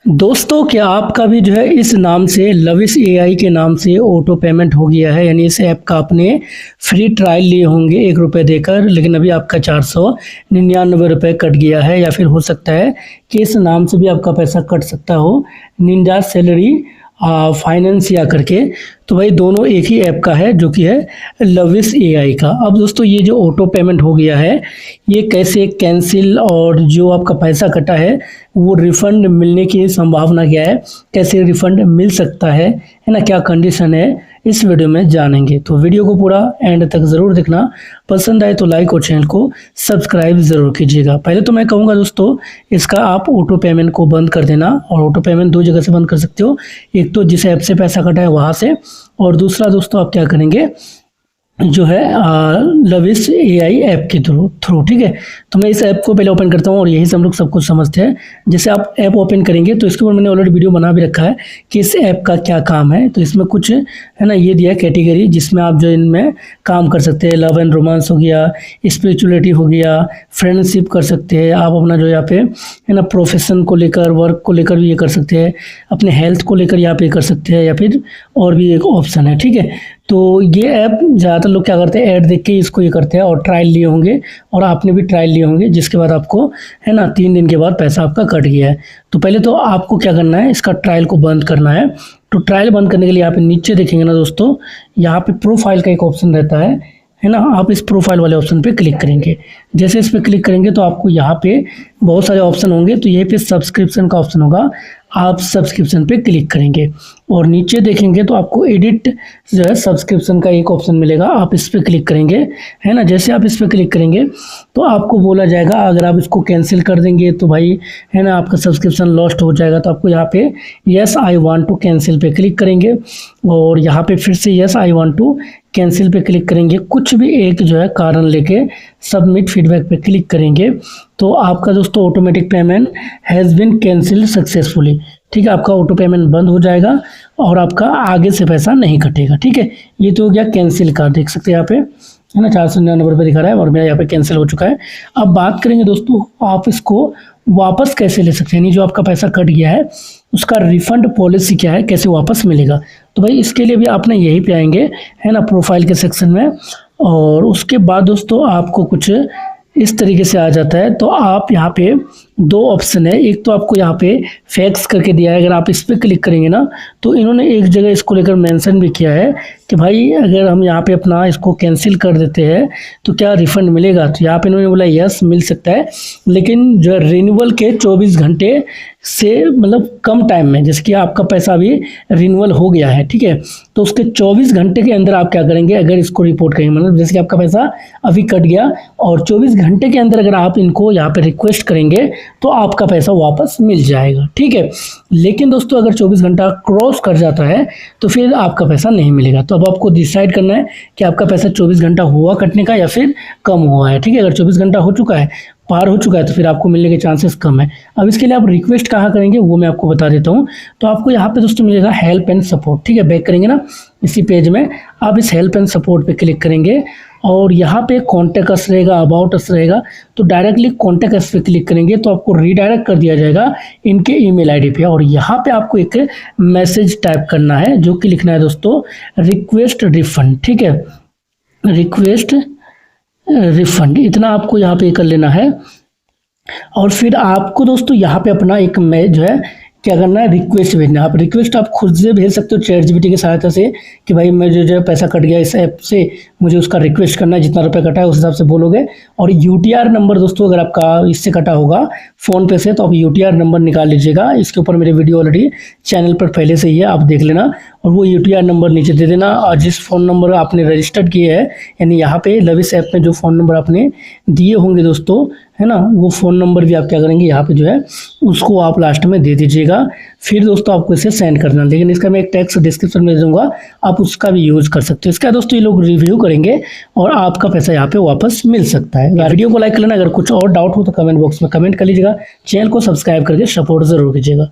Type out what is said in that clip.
दोस्तों क्या आपका भी जो है इस नाम से लविश एआई के नाम से ऑटो पेमेंट हो गया है। यानी इस ऐप का आपने फ्री ट्रायल लिए होंगे 1 रुपये देकर, लेकिन अभी आपका 499 रुपये कट गया है। या फिर हो सकता है कि इस नाम से भी आपका पैसा कट सकता हो, निंजा सैलरी फाइनेंस या करके। तो भाई दोनों एक ही ऐप का है जो कि है लविश एआई का। अब दोस्तों ये जो ऑटो पेमेंट हो गया है ये कैसे कैंसिल और जो आपका पैसा कटा है वो रिफ़ंड मिलने की संभावना क्या है, कैसे रिफ़ंड मिल सकता है ना, क्या कंडीशन है, इस वीडियो में जानेंगे। तो वीडियो को पूरा एंड तक ज़रूर देखना, पसंद आए तो लाइक और चैनल को सब्सक्राइब ज़रूर कीजिएगा। पहले तो मैं कहूँगा दोस्तों इसका आप ऑटो पेमेंट को बंद कर देना, और ऑटो पेमेंट 2 जगह से बंद कर सकते हो। एक तो जिस ऐप से पैसा कटा है वहाँ से, और दूसरा दोस्तों आप क्या करेंगे जो है लविश एआई ऐप के थ्रू। ठीक है, तो मैं इस ऐप को पहले ओपन करता हूँ और यही से हम लोग सब कुछ समझते हैं। जैसे आप ऐप ओपन करेंगे तो इसके ऊपर मैंने ऑलरेडी वीडियो बना भी रखा है कि इस ऐप का क्या काम है। तो इसमें कुछ है ना ये दिया है कैटेगरी, जिसमें आप जो इनमें काम कर सकते हैं। लव एंड रोमांस हो गया, स्पिरिचुअलिटी हो गया, फ्रेंडशिप कर सकते हैं आप अपना जो यहाँ पे है ना प्रोफेशन को लेकर, वर्क को लेकर भी ये कर सकते हैं, अपने हेल्थ को लेकर यहाँ पे कर सकते हैं, या फिर और भी एक ऑप्शन है। ठीक है, तो ये ऐप ज़्यादातर लोग क्या करते हैं, ऐड देख के इसको ये करते हैं और ट्रायल लिए होंगे, और आपने भी ट्रायल लिए होंगे, जिसके बाद आपको है ना 3 दिन के बाद पैसा आपका कट गया है। तो पहले तो आपको क्या करना है, इसका ट्रायल को बंद करना है। तो ट्रायल बंद करने के लिए यहाँ पे नीचे देखेंगे ना दोस्तों, यहाँ पे प्रोफाइल का एक ऑप्शन रहता है ना। आप इस प्रोफाइल वाले ऑप्शन पे क्लिक करेंगे। जैसे इस पे क्लिक करेंगे तो आपको यहाँ पे बहुत सारे ऑप्शन होंगे। तो यहीं पे सब्सक्रिप्शन का ऑप्शन होगा, आप सब्सक्रिप्शन पे क्लिक करेंगे और नीचे देखेंगे तो आपको एडिट जो है सब्सक्रिप्शन का एक ऑप्शन मिलेगा, आप इस पे क्लिक करेंगे, है ना। जैसे आप इस पे क्लिक करेंगे तो आपको बोला जाएगा अगर आप इसको कैंसिल कर देंगे तो भाई है ना आपका सब्सक्रिप्शन लॉस्ट हो जाएगा। तो आपको यहाँ पे yes I want to cancel पे क्लिक करेंगे, और यहाँ पे फिर से yes I want to cancel पे क्लिक करेंगे। कुछ भी एक जो है कारण लेके सबमिट फीडबैक पे क्लिक करेंगे तो आपका दोस्तों automatic payment has been cancelled successfully. ठीक है, आपका ऑटो पेमेंट बंद हो जाएगा और आपका आगे से पैसा नहीं कटेगा। ठीक है, ये तो हो गया कैंसिल का, देख सकते हैं यहाँ पे है ना 499 दिखा रहा है और मेरा यहाँ पे कैंसिल हो चुका है। अब बात करेंगे दोस्तों आप इसको वापस कैसे ले सकते हैं, यानी जो आपका पैसा कट गया है उसका रिफंड पॉलिसी क्या है, कैसे वापस मिलेगा। तो भाई इसके लिए भी आपने यहीं पे आएंगे है ना प्रोफाइल के सेक्शन में, और उसके बाद दोस्तों आपको कुछ इस तरीके से आ जाता है। तो आप यहाँ पे 2 ऑप्शन है, एक तो आपको यहाँ पे फैक्स करके दिया है, अगर आप इस पर क्लिक करेंगे ना तो इन्होंने एक जगह इसको लेकर मेंशन भी किया है कि भाई अगर हम यहाँ पे अपना इसको कैंसिल कर देते हैं तो क्या रिफ़ंड मिलेगा। तो यहाँ पे इन्होंने बोला यस मिल सकता है, लेकिन जो रिन्यूअल के 24 घंटे से मतलब कम टाइम में, जैसे कि आपका पैसा अभी रिन्यूअल हो गया है, ठीक है, तो उसके 24 घंटे के अंदर आप क्या करेंगे, अगर इसको रिपोर्ट करेंगे, मतलब जैसे कि आपका पैसा अभी कट गया और 24 घंटे के अंदर अगर आप इनको यहाँ पे रिक्वेस्ट करेंगे तो आपका पैसा वापस मिल जाएगा। ठीक है, लेकिन दोस्तों अगर 24 घंटा क्रॉस कर जाता है तो फिर आपका पैसा नहीं मिलेगा। तो अब आपको डिसाइड करना है कि आपका पैसा 24 घंटा हुआ कटने का या फिर कम हुआ है। ठीक है, अगर 24 घंटा हो चुका है, पार हो चुका है, तो फिर आपको मिलने के चांसेस कम है। अब इसके लिए आप रिक्वेस्ट कहाँ करेंगे वो मैं आपको बता देता हूँ। तो आपको यहाँ पे दोस्तों मिलेगा हेल्प एंड सपोर्ट। ठीक है, बैक करेंगे ना इसी पेज में, आप इस हेल्प एंड सपोर्ट पे क्लिक करेंगे और यहाँ पे कॉन्टैक्ट अस रहेगा, अबाउट अस रहेगा। तो डायरेक्टली कॉन्टैक्ट अस पे क्लिक करेंगे तो आपको रीडायरेक्ट कर दिया जाएगा इनके ईमेल आईडी पे, और यहाँ पे आपको एक मैसेज टाइप करना है जो कि लिखना है दोस्तों रिक्वेस्ट रिफंड। ठीक है, रिक्वेस्ट रिफंड, इतना आपको यहाँ पे कर लेना है। और फिर आपको दोस्तों यहाँ पे अपना एक जो है क्या करना है, रिक्वेस्ट भेजना। आप रिक्वेस्ट आप खुद से भेज सकते हो चैट जीपीटी की सहायता से कि भाई मैं जो पैसा कट गया इस ऐप से, मुझे उसका रिक्वेस्ट करना है, जितना रुपये कटा है उस हिसाब से बोलोगे। और यूटीआर नंबर दोस्तों अगर आपका इससे कटा होगा फ़ोन पे से तो आप यूटीआर नंबर निकाल लीजिएगा। इसके ऊपर मेरे वीडियो ऑलरेडी चैनल पर पहले से ही है, आप देख लेना, और वो यूटीआर नंबर नीचे दे देना। और जिस फ़ोन नंबर आपने रजिस्टर्ड किए हैं, यानी यहाँ पे लविश ऐप में जो फ़ोन नंबर आपने दिए होंगे दोस्तों है ना, वो फ़ोन नंबर भी आप क्या करेंगे यहाँ पे जो है उसको आप लास्ट में दे दीजिएगा। फिर दोस्तों आपको इसे सेंड करना, लेकिन इसका मैं एक टेक्स्ट डिस्क्रिप्शन में दे दूँगा, आप उसका भी यूज़ कर सकते हो। इसका दोस्तों ये लोग रिव्यू करेंगे और आपका पैसा यहाँ पे वापस मिल सकता है। वीडियो को लाइक कर लेना, अगर कुछ और डाउट हो तो कमेंट बॉक्स में कमेंट कर लीजिएगा। चैनल को सब्सक्राइब करके सपोर्ट ज़रूर कीजिएगा।